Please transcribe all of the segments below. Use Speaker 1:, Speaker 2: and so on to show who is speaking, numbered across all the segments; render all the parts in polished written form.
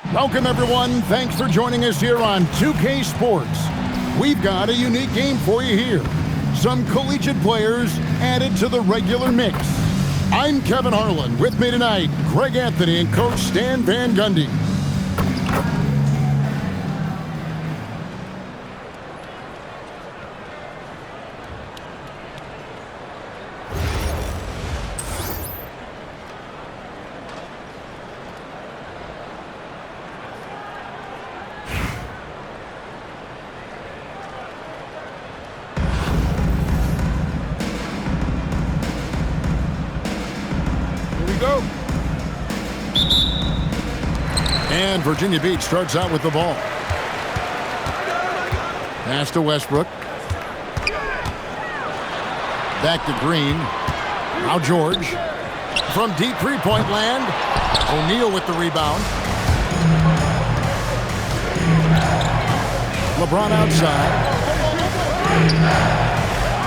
Speaker 1: Welcome, everyone. Thanks for joining us here on 2K Sports. We've got a unique game for you here. Some collegiate players added to the regular mix. I'm Kevin Harlan. With me tonight, Greg Anthony and Coach Stan Van Gundy.
Speaker 2: Go.
Speaker 1: And Virginia Beach starts out with the ball. Pass to Westbrook. Back to Green. Now George. From deep three-point land. O'Neal with the rebound. LeBron outside.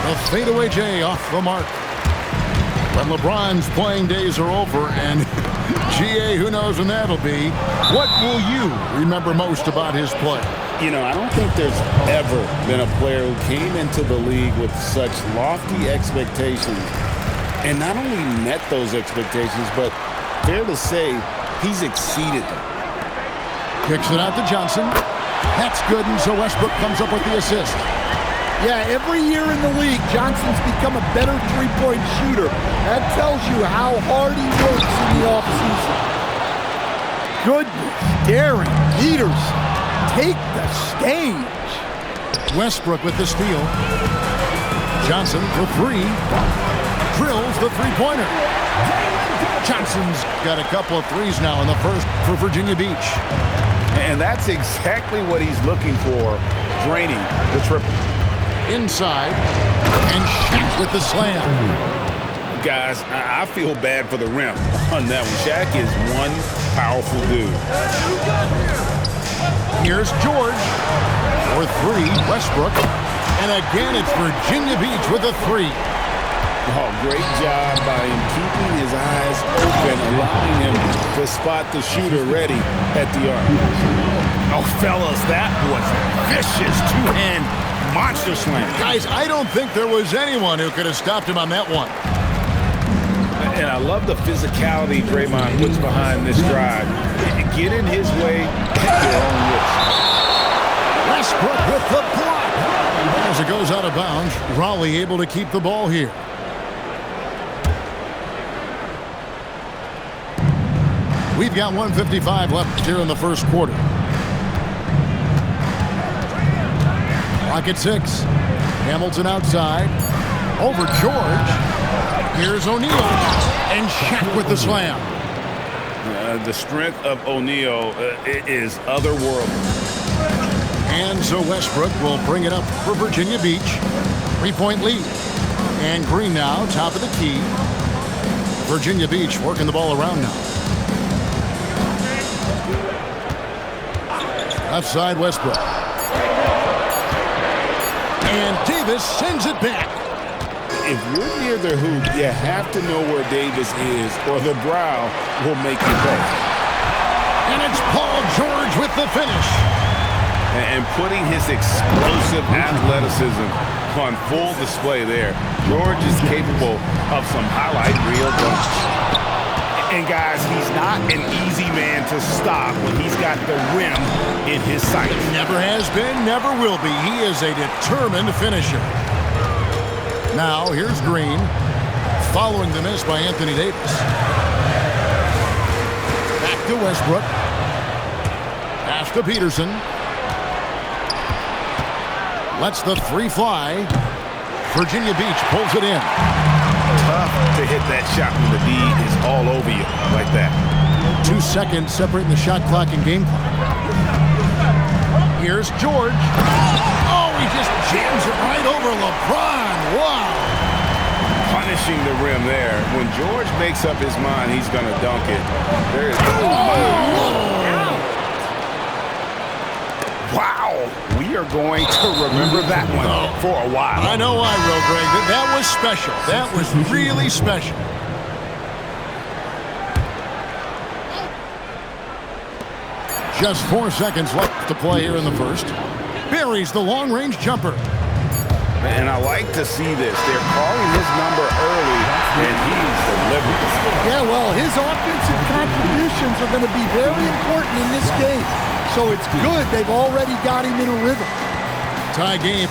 Speaker 1: The fadeaway J off the mark. When LeBron's playing days are over, and GA, who knows when that'll be, what will you remember most about his play?
Speaker 2: You know, I don't think there's ever been a player who came into the league with such lofty expectations and not only met those expectations, but fair to say, he's exceeded them.
Speaker 1: Kicks it out to Johnson. That's good, and so Westbrook comes up with the assist.
Speaker 3: Yeah, every year in the league, Johnson's become a better three-point shooter. That tells you how hard he works in the offseason. Goodness, Darren Peterson, take the stage.
Speaker 1: Westbrook with the steal. Johnson for three. Drills the three-pointer. Johnson's got a couple of threes now in the first for Virginia Beach.
Speaker 2: And that's exactly what he's looking for, draining the triple.
Speaker 1: Inside, and Shaq with the slam.
Speaker 2: Guys, I feel bad for the rim on that one. Shaq is one powerful dude.
Speaker 1: Here's George for three, Westbrook. And again, it's Virginia Beach with a three.
Speaker 2: Oh, great job by him keeping his eyes open, allowing him to spot the shooter ready at the arc.
Speaker 4: Oh, fellas, that was vicious two-hand monster slam.
Speaker 1: Guys, I don't think there was anyone who could have stopped him on that one.
Speaker 2: And I love the physicality Draymond puts behind this drive. Get in his way at your own risk.
Speaker 1: Westbrook with the block. As it goes out of bounds, Raleigh able to keep the ball here. We've got 1:55 left here in the first quarter. Clock at 6. Hamilton outside. Over George. Here's O'Neal. And Shaq with the slam.
Speaker 2: The strength of O'Neal is otherworldly.
Speaker 1: And so Westbrook will bring it up for Virginia Beach. 3-point lead. And Green now, top of the key. Virginia Beach working the ball around now. Left side, Westbrook. And Davis sends it back.
Speaker 2: If you're near the hoop, you have to know where Davis is, or the brow will make you pay.
Speaker 1: And it's Paul George with the finish.
Speaker 2: And putting his explosive athleticism on full display there. George is capable of some highlight reel dunks. And guys, he's not an easy man to stop when he's got the rim in his sights.
Speaker 1: Never has been, never will be. He is a determined finisher. Now, here's Green, following the miss by Anthony Davis. Back to Westbrook. Pass to Peterson. Lets the three fly. Virginia Beach pulls it in.
Speaker 2: Tough to hit that shot when the D is all over you like that.
Speaker 1: 2 seconds separating the shot clock and game clock. Here's George. Oh, he just jams it right over LeBron. Wow.
Speaker 2: Punishing the rim there. When George makes up his mind, he's going to dunk it. There is Wow. We are going to remember that one for a while.
Speaker 1: I know I will, Greg. That was special. That was really special. Just 4 seconds left to play here in the first. Buries the long-range jumper.
Speaker 2: And I like to see this. They're calling his number early, and he's delivering.
Speaker 3: Yeah, well, his offensive contributions are going to be very important in this game. So it's good they've already got him in a rhythm.
Speaker 1: Tie game.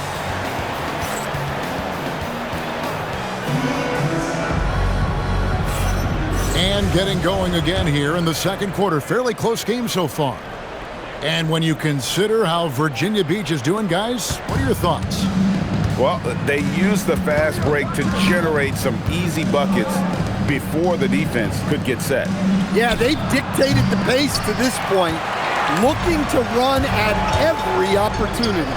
Speaker 1: And getting going again here in the second quarter. Fairly close game so far. And when you consider how Virginia Beach is doing, guys, what are your thoughts?
Speaker 2: Well, they used the fast break to generate some easy buckets before the defense could get set.
Speaker 3: Yeah, they've dictated the pace to this point, looking to run at every opportunity.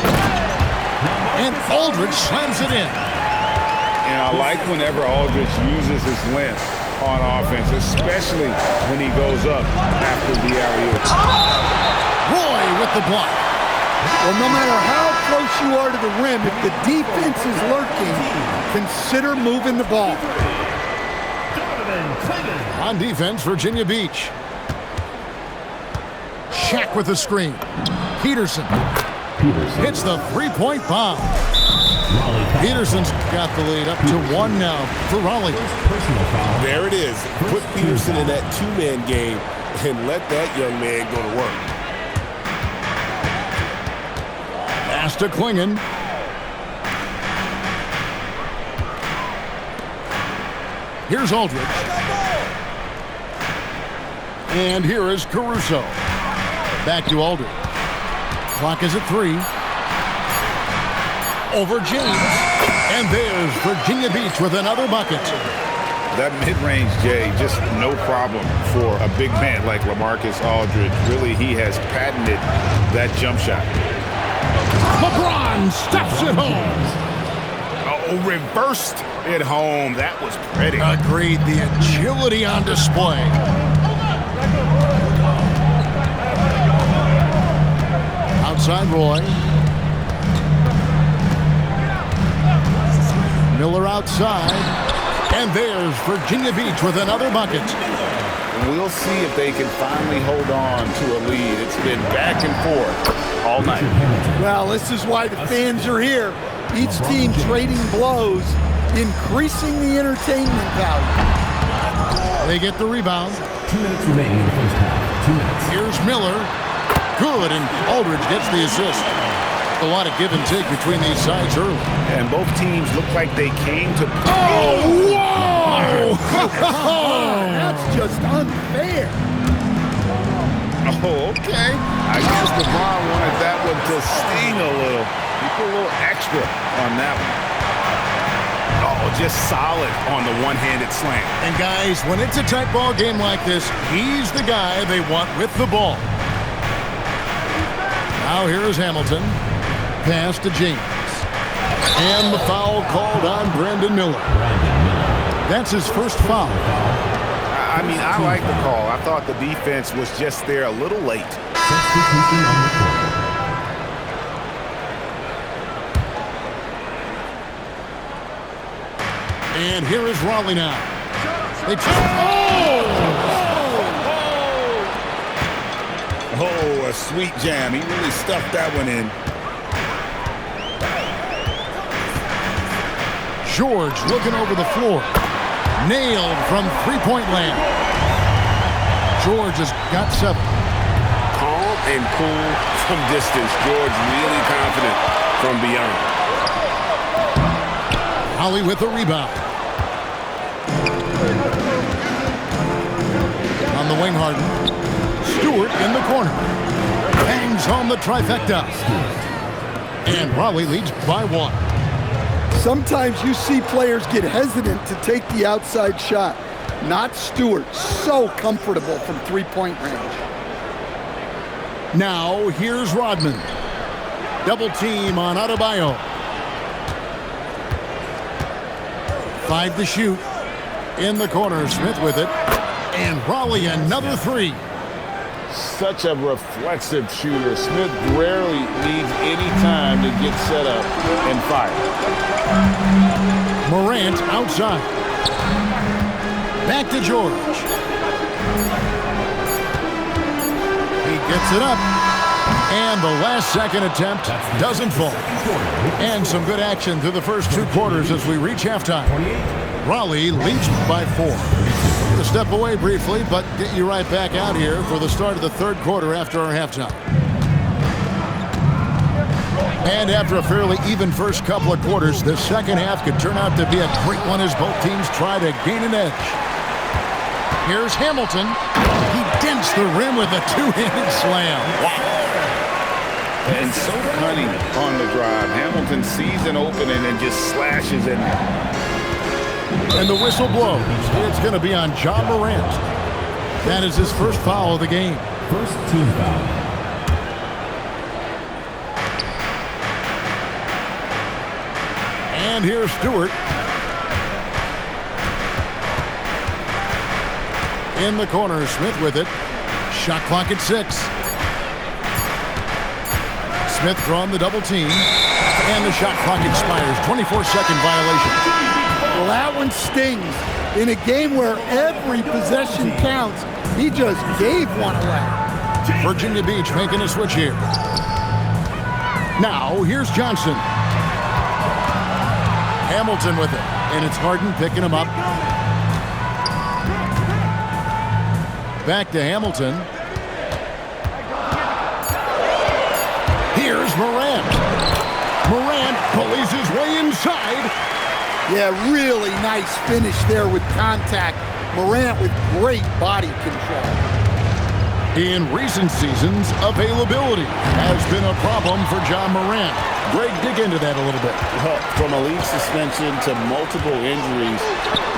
Speaker 1: And Aldridge slams it in.
Speaker 2: And I like whenever Aldridge uses his length on offense, especially when he goes up after the alley-oop.
Speaker 1: Roy with the block.
Speaker 3: Well, no matter how close you are to the rim, if the defense is lurking, consider moving the ball.
Speaker 1: On defense, Virginia Beach. Shaq with the screen. Peterson hits the three-point bomb. Peterson's got the lead up to 1 now for Raleigh.
Speaker 5: There it is. Put Peterson in that two-man game and let that young man go to work.
Speaker 1: Pass to Klingon. Here's Aldridge. And here is Caruso. Back to Aldridge. Clock is at 3. Over James. And there's Virginia Beach with another bucket.
Speaker 2: That mid-range, Jay, just no problem for a big man like LaMarcus Aldridge. Really, he has patented that jump shot.
Speaker 1: LeBron steps it home.
Speaker 2: Oh, reversed it home. That was pretty.
Speaker 1: Agreed. The agility on display. Outside Roy. Miller outside. And there's Virginia Beach with another bucket.
Speaker 2: We'll see if they can finally hold on to a lead. It's been back and forth all night.
Speaker 3: Well, this is why the fans are here. Each team trading blows, increasing the entertainment value.
Speaker 1: They get the rebound.
Speaker 6: 2 minutes remaining in the first half. 2 minutes.
Speaker 1: Here's Miller. Good, and Aldridge gets the assist. A lot of give and take between these sides early.
Speaker 2: And both teams look like they came to...
Speaker 1: Oh, whoa!
Speaker 3: That's just unfair.
Speaker 2: Oh, okay. I guess LeBron wanted that one to sting a little. He put a little extra on that one. Oh, just solid on the one-handed slam.
Speaker 1: And guys, when it's a tight ball game like this, he's the guy they want with the ball. Now here is Hamilton. Pass to James. And the foul called on Brandon Miller. That's his first foul.
Speaker 2: I mean, I like the call. I thought the defense was just there a little late.
Speaker 1: And here is Raleigh now. They
Speaker 2: Oh, a sweet jam. He really stuffed that one in.
Speaker 1: George looking over the floor. Nailed from three-point land. George has got 7.
Speaker 2: Calm and cool from distance. George really confident from beyond.
Speaker 1: Holly with the rebound. On the wing, Harden. Stewart in the corner. Bangs on the trifecta. And Raleigh leads by 1.
Speaker 3: Sometimes you see players get hesitant to take the outside shot. Not Stewart. So comfortable from three-point range.
Speaker 1: Now, here's Rodman. Double team on Adebayo. 5 to shoot. In the corner, Smith with it. And Raleigh another 3.
Speaker 2: Such a reflexive shooter. Smith rarely needs any time to get set up and fire.
Speaker 1: Morant outside. Back to George. He Gets it up. And the last second attempt doesn't fall. And some good action through the first 2 quarters as we reach halftime. Raleigh leads by 4. To step away briefly, but get you right back out here for the start of the 3rd quarter after our halftime. And after a fairly even first couple of quarters, the second half could turn out to be a great one as both teams try to gain an edge. Here's Hamilton. He dents the rim with a 2-handed slam. Wow.
Speaker 2: And so cunning on the drive. Hamilton sees an opening and just slashes in there.
Speaker 1: And the whistle blows. It's going to be on John Morant. That is his first foul of the game.
Speaker 6: First team foul.
Speaker 1: And here's Stewart. In the corner, Smith with it. Shot clock at 6. Smith drawn the double team. And the shot clock expires. 24-second violation.
Speaker 3: Well, that one stings. In a game where every possession counts, he just gave one away.
Speaker 1: Virginia Beach making a switch here. Now, here's Johnson. Hamilton with it. And it's Harden picking him up. Back to Hamilton. Here's Morant. Morant pulleys his way inside.
Speaker 3: Yeah, really nice finish there with contact. Morant with great body control.
Speaker 1: In recent seasons, availability has been a problem for John Morant. Greg, dig into that a little bit.
Speaker 5: From a league suspension to multiple injuries,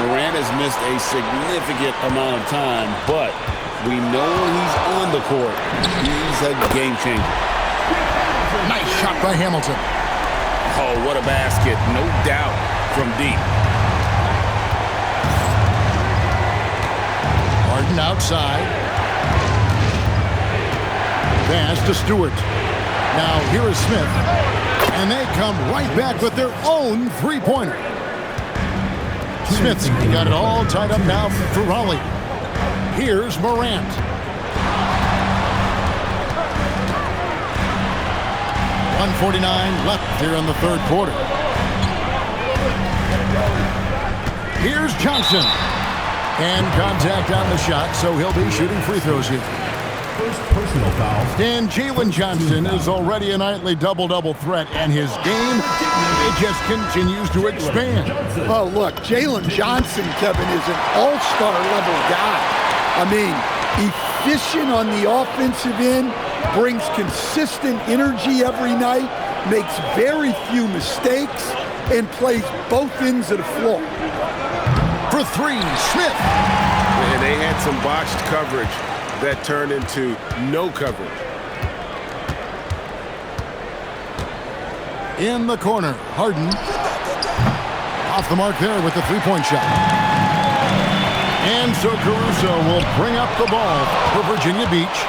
Speaker 5: Morant has missed a significant amount of time, but we know when he's on the court, he's a game changer.
Speaker 1: Nice shot by Hamilton.
Speaker 2: Oh, what a basket. No doubt from deep.
Speaker 1: Harden outside. Pass to Stewart. Now here is Smith. And they come right back with their own three-pointer. Smith's got it all tied up now for Raleigh. Here's Morant. .149 left here in the 3rd quarter. Here's Johnson. And contact on the shot, so he'll be shooting free throws here.
Speaker 6: First personal foul.
Speaker 1: And Jalen Johnson is already a nightly double-double threat, and his game, it just continues to expand.
Speaker 3: Oh, look, Jalen Johnson, Kevin, is an all-star level guy. I mean, efficient on the offensive end, brings consistent energy every night, makes very few mistakes, and plays both ends of the floor.
Speaker 1: For 3, Smith.
Speaker 5: And they had some botched coverage that turned into no coverage.
Speaker 1: In the corner, Harden. Off the mark there with the three-point shot. And so Caruso will bring up the ball for Virginia Beach.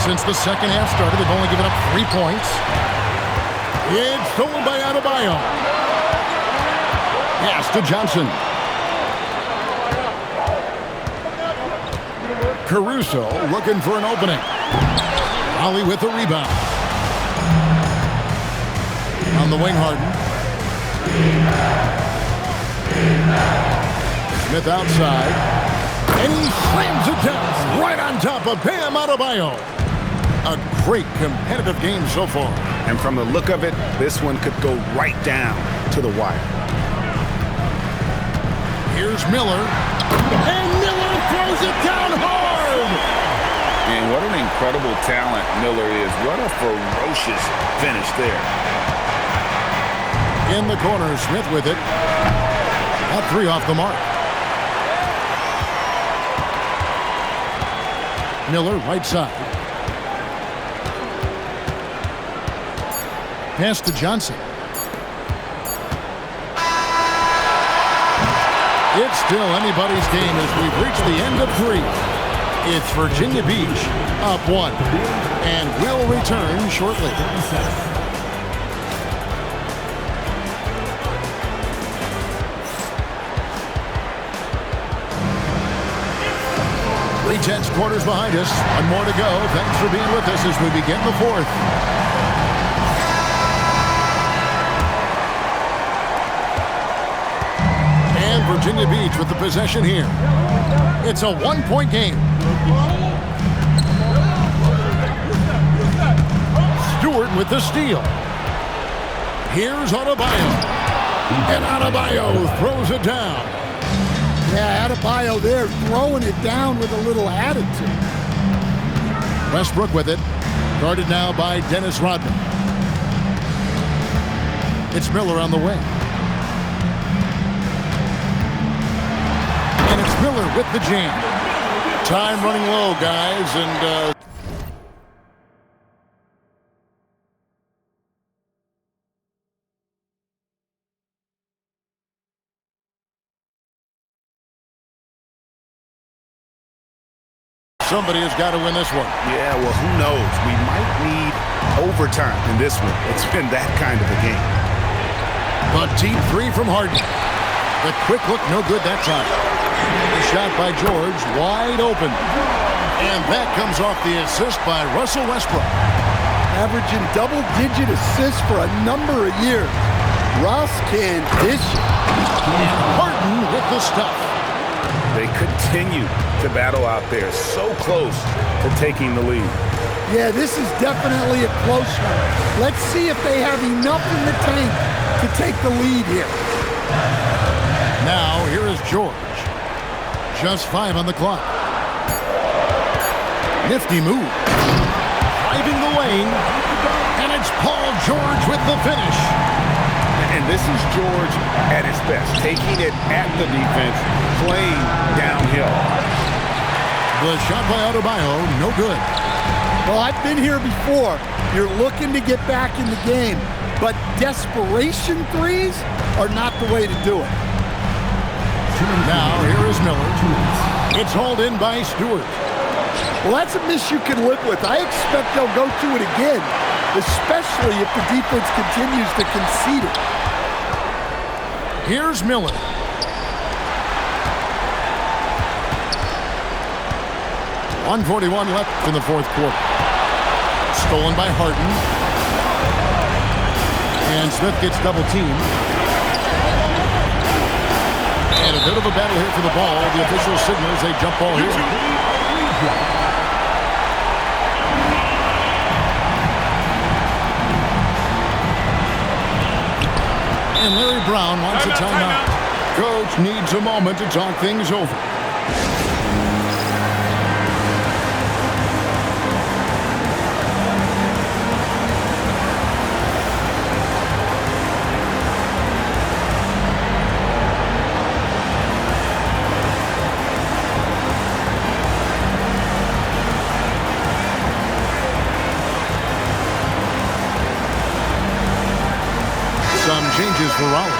Speaker 1: Since the second half started, they've only given up 3 points. It's stolen by Adebayo. Pass to Johnson. Caruso looking for an opening. Raleigh with the rebound. On the wing, Harden. Smith outside. And he slams it down right on top of Bam Adebayo. A great competitive game so far.
Speaker 2: And from the look of it, this one could go right down to the wire.
Speaker 1: Here's Miller. And Miller throws it down hard.
Speaker 2: And what an incredible talent Miller is. What a ferocious finish there.
Speaker 1: In the corner, Smith with it. That 3 off the mark. Miller, right side. Pass to Johnson. It's still anybody's game as we've reached the end of 3. It's Virginia Beach up 1. And we'll return shortly. intense quarters behind us. One more to go. Thanks for being with us as we begin the fourth. And Virginia Beach with the possession here. It's a one-point game. Stewart with the steal. Here's Adebayo. And Adebayo throws it down.
Speaker 3: Yeah, Adebayo there throwing it down with a little attitude.
Speaker 1: Westbrook with it. Guarded now by Dennis Rodman. It's Miller on the wing. And it's Miller with the jam. Time running low, guys, and somebody has got to win this one.
Speaker 4: Yeah, well, who knows? We might need overtime in this one. It's been that kind of a game.
Speaker 1: But deep three from Harden. The quick look, no good that time. The shot by George, wide open. And that comes off the assist by Russell Westbrook.
Speaker 3: Averaging double-digit assists for a number of years. Russ can dish it.
Speaker 1: And Harden with the stuff.
Speaker 2: They continue to battle out there, so close to taking the lead.
Speaker 3: Yeah, this is definitely a close one. Let's see if they have enough in the tank to take the lead here.
Speaker 1: Now, here is George. Just 5 on the clock. Nifty move. Driving the lane. And it's Paul George with the finish.
Speaker 2: And this is George at his best, taking it at the defense, playing downhill.
Speaker 1: The shot by Adebayo, no good.
Speaker 3: Well, I've been here before. You're looking to get back in the game, but desperation threes are not the way to do it.
Speaker 1: Now, here is Miller. It's hauled in by Stewart.
Speaker 3: Well, that's a miss you can live with. I expect they'll go to it again, especially if the defense continues to concede it.
Speaker 1: Here's Miller. .141 left in the fourth quarter. Stolen by Harden. And Smith gets double teamed. And a bit of a battle here for the ball. The official signals a jump ball here. And Larry Brown wants a timeout. Coach needs a moment to talk things over. Some changes for Raleigh.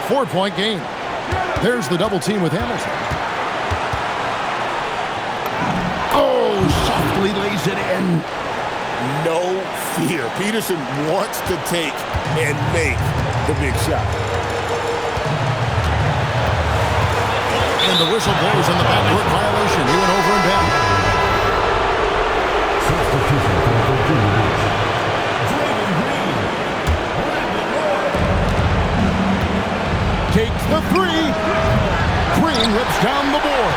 Speaker 1: Four-point game. There's the double team with Hamilton. Oh, softly lays it in.
Speaker 5: No fear. Peterson wants to take and make the big shot.
Speaker 1: And the whistle blows on the backcourt violation. He went over and down. Takes the three. Green rips down the board.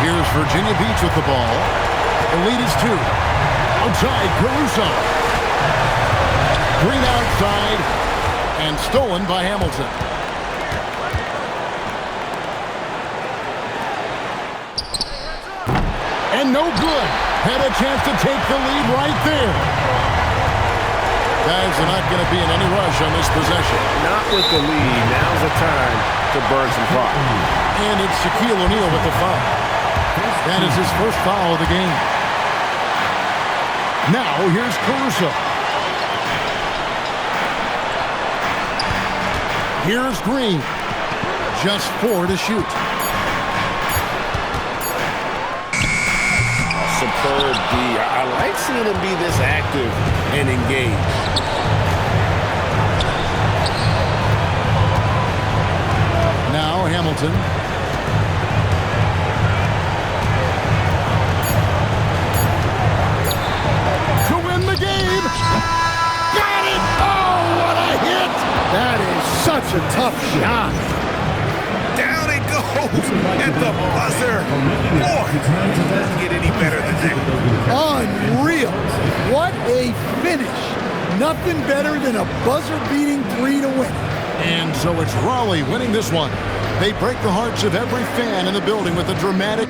Speaker 1: Here's Virginia Beach with the ball. The lead is 2. Outside, Caruso. Green outside. And stolen by Hamilton. And no good. Had a chance to take the lead right there. Guys are not going to be in any rush on this possession.
Speaker 2: Not with the lead. Now's the time to burn some clock.
Speaker 1: And it's Shaquille O'Neal with the foul. That is his first foul of the game. Now here's Caruso. Here's Green. Just 4 to shoot.
Speaker 5: Superb D. I like seeing him be this active and engaged.
Speaker 1: Hamilton. To win the game. Got it! Oh, what a hit!
Speaker 3: That is such a tough shot.
Speaker 4: Down it goes at the buzzer. Boy, it doesn't get any better than that.
Speaker 3: Unreal. What a finish. Nothing better than a buzzer-beating 3 to win.
Speaker 1: And so it's Raleigh winning this one. They break the hearts of every fan in the building with a dramatic